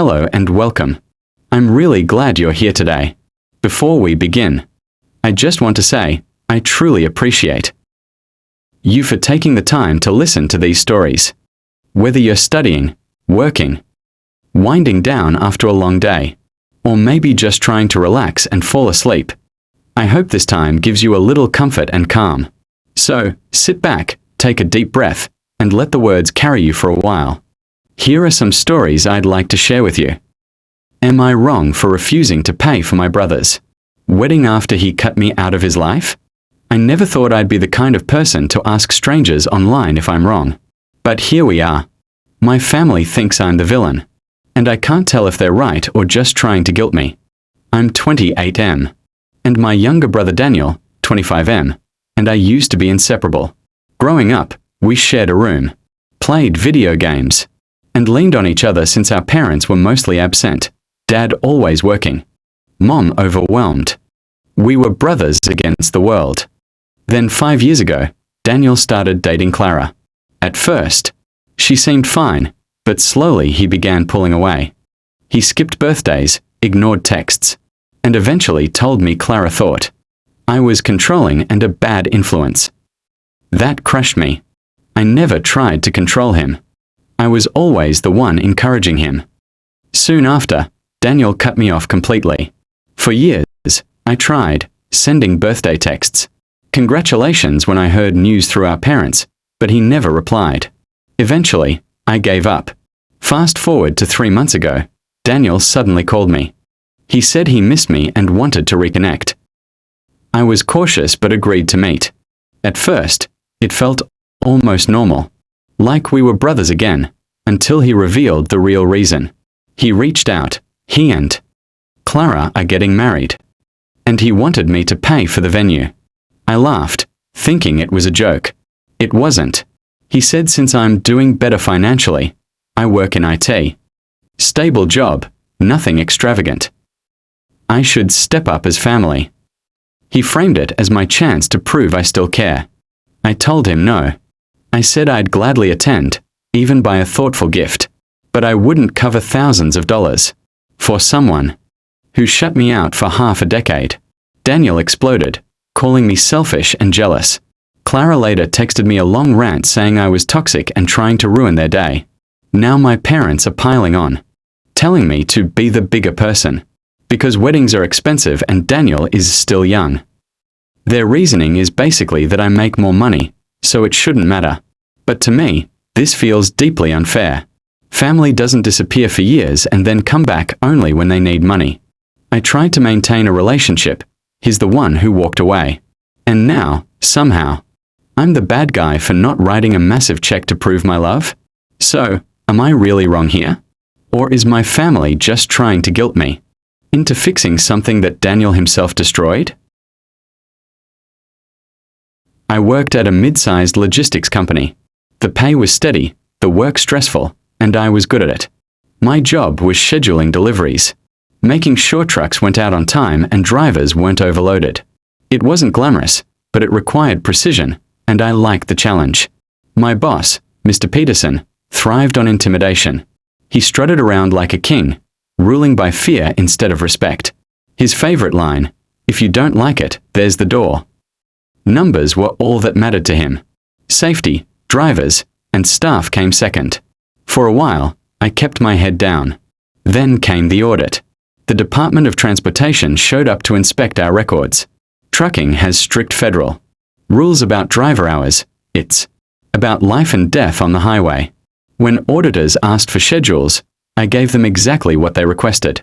Hello and welcome. I'm really glad you're here today. Before we begin, I just want to say, I truly appreciate you for taking the time to listen to these stories. Whether you're studying, working, winding down after a long day, or maybe just trying to relax and fall asleep, I hope this time gives you a little comfort and calm. So, sit back, take a deep breath, and let the words carry you for a while. Here are some stories I'd like to share with you. Am I wrong for refusing to pay for my brother's wedding after he cut me out of his life? I never thought I'd be the kind of person to ask strangers online if I'm wrong. But here we are. My family thinks I'm the villain, and I can't tell if they're right or just trying to guilt me. I'm 28M, and my younger brother Daniel, 25M, and I used to be inseparable. Growing up, we shared a room, played video games, and leaned on each other since our parents were mostly absent, Dad always working, Mom overwhelmed. We were brothers against the world. Then 5 years ago, Daniel started dating Clara. At first, she seemed fine, but slowly he began pulling away. He skipped birthdays, ignored texts, and eventually told me Clara thought I was controlling and a bad influence. That crushed me. I never tried to control him. I was always the one encouraging him. Soon after, Daniel cut me off completely. For years, I tried, sending birthday texts, congratulations when I heard news through our parents, but he never replied. Eventually, I gave up. Fast forward to 3 months ago, Daniel suddenly called me. He said he missed me and wanted to reconnect. I was cautious but agreed to meet. At first, it felt almost normal, like we were brothers again, until he revealed the real reason. He reached out. He and Clara are getting married, and he wanted me to pay for the venue. I laughed, thinking it was a joke. It wasn't. He said since I'm doing better financially, I work in IT. Stable job, nothing extravagant. I should step up as family. He framed it as my chance to prove I still care. I told him no. I said I'd gladly attend, even buy a thoughtful gift, but I wouldn't cover thousands of dollars for someone who shut me out for half a decade. Daniel exploded, calling me selfish and jealous. Clara later texted me a long rant saying I was toxic and trying to ruin their day. Now my parents are piling on, telling me to be the bigger person, because weddings are expensive and Daniel is still young. Their reasoning is basically that I make more money, so it shouldn't matter. But to me, this feels deeply unfair. Family doesn't disappear for years and then come back only when they need money. I tried to maintain a relationship. He's the one who walked away. And now, somehow, I'm the bad guy for not writing a massive check to prove my love? So, am I really wrong here? Or is my family just trying to guilt me into fixing something that Daniel himself destroyed? I worked at a mid-sized logistics company. The pay was steady, the work stressful, and I was good at it. My job was scheduling deliveries, making sure trucks went out on time and drivers weren't overloaded. It wasn't glamorous, but it required precision, and I liked the challenge. My boss, Mr. Peterson, thrived on intimidation. He strutted around like a king, ruling by fear instead of respect. His favorite line, "If you don't like it, there's the door." Numbers were all that mattered to him. Safety, drivers, and staff came second. For a while, I kept my head down. Then came the audit. The Department of Transportation showed up to inspect our records. Trucking has strict federal rules about driver hours. It's about life and death on the highway. When auditors asked for schedules, I gave them exactly what they requested.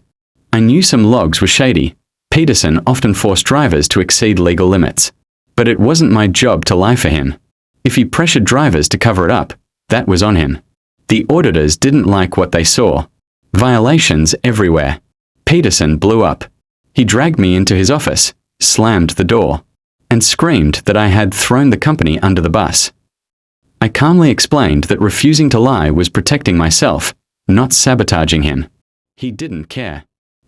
I knew some logs were shady. Peterson often forced drivers to exceed legal limits. But it wasn't my job to lie for him. If he pressured drivers to cover it up, that was on him. The auditors didn't like what they saw. Violations everywhere. Peterson blew up. He dragged me into his office, slammed the door, and screamed that I had thrown the company under the bus. I calmly explained that refusing to lie was protecting myself, not sabotaging him. He didn't care.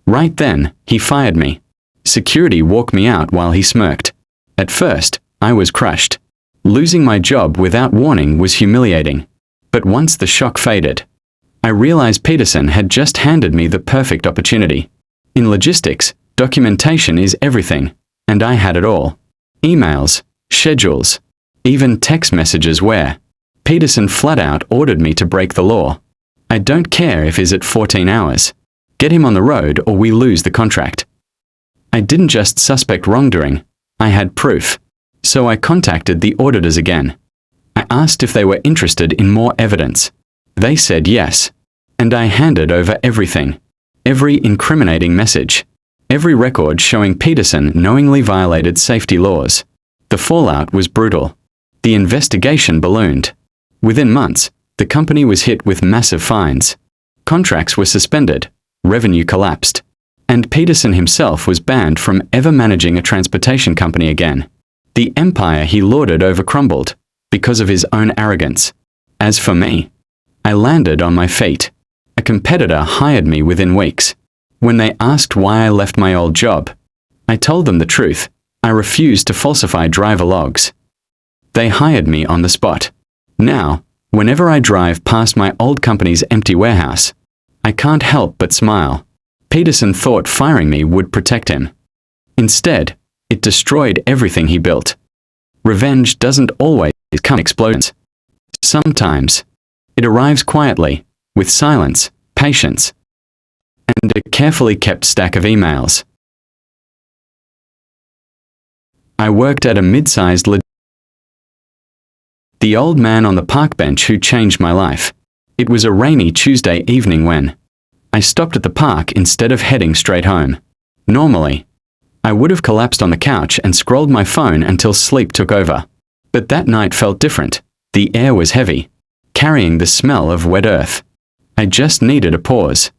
Right then, he fired me. Security walked me out while he smirked. At first, I was crushed. Losing my job without warning was humiliating. But once the shock faded, I realized Peterson had just handed me the perfect opportunity. In logistics, documentation is everything, and I had it all. Emails, schedules, even text messages where Peterson flat out ordered me to break the law. I don't care if it's at 14 hours. Get him on the road or we lose the contract. I didn't just suspect wrongdoing, I had proof. So I contacted the auditors again. I asked if they were interested in more evidence. They said yes. And I handed over everything. Every incriminating message. Every record showing Peterson knowingly violated safety laws. The fallout was brutal. The investigation ballooned. Within months, the company was hit with massive fines. Contracts were suspended, revenue collapsed, and Peterson himself was banned from ever managing a transportation company again. The empire he lorded over crumbled, because of his own arrogance. As for me, I landed on my feet. A competitor hired me within weeks. When they asked why I left my old job, I told them the truth. I refused to falsify driver logs. They hired me on the spot. Now, whenever I drive past my old company's empty warehouse, I can't help but smile. Peterson thought firing me would protect him. Instead, it destroyed everything he built. Revenge doesn't always come in explosions. Sometimes, it arrives quietly, with silence, patience, and a carefully kept stack of emails. I worked at a mid-sized The old man on the park bench who changed my life. It was a rainy Tuesday evening when I stopped at the park instead of heading straight home. Normally, I would have collapsed on the couch and scrolled my phone until sleep took over. But that night felt different. The air was heavy, carrying the smell of wet earth. I just needed a pause.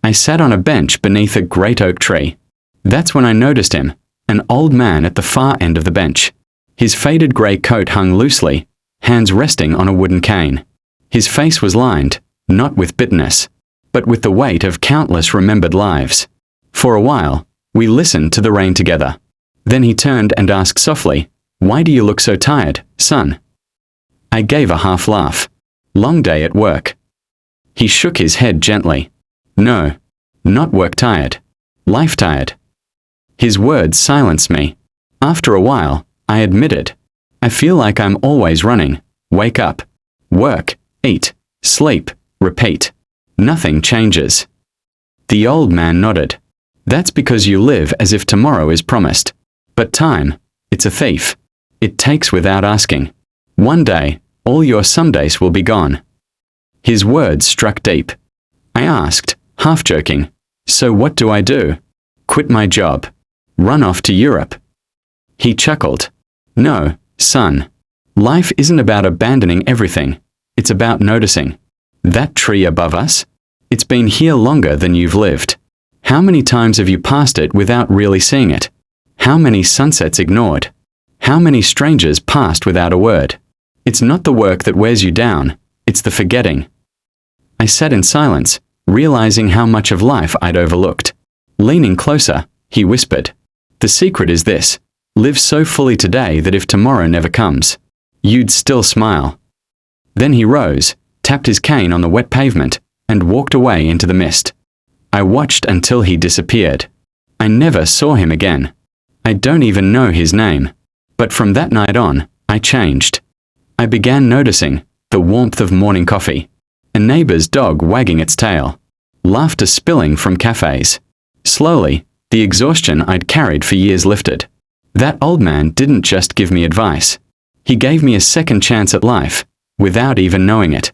I sat on a bench beneath a great oak tree. That's when I noticed him, an old man at the far end of the bench. His faded grey coat hung loosely, hands resting on a wooden cane. His face was lined, not with bitterness, but with the weight of countless remembered lives. For a while, we listened to the rain together. Then he turned and asked softly, "Why do you look so tired, son?" I gave a half laugh. "Long day at work." He shook his head gently. "No, not work tired. Life tired." His words silenced me. After a while, I admitted, "I feel like I'm always running. Wake up, work, eat, sleep, repeat. Nothing changes." The old man nodded. "That's because you live as if tomorrow is promised. But time, it's a thief. It takes without asking. One day, all your somedays will be gone." His words struck deep. I asked, half joking, "So what do I do? Quit my job? Run off to Europe?" He chuckled. "No, son. Life isn't about abandoning everything. It's about noticing. That tree above us? It's been here longer than you've lived. How many times have you passed it without really seeing it? How many sunsets ignored? How many strangers passed without a word? It's not the work that wears you down, it's the forgetting." I sat in silence, realizing how much of life I'd overlooked. Leaning closer, he whispered, "The secret is this. Live so fully today that if tomorrow never comes, you'd still smile." Then he rose, tapped his cane on the wet pavement, and walked away into the mist. I watched until he disappeared. I never saw him again. I don't even know his name. But from that night on, I changed. I began noticing the warmth of morning coffee, a neighbor's dog wagging its tail, laughter spilling from cafes. Slowly, the exhaustion I'd carried for years lifted. That old man didn't just give me advice. He gave me a second chance at life, without even knowing it.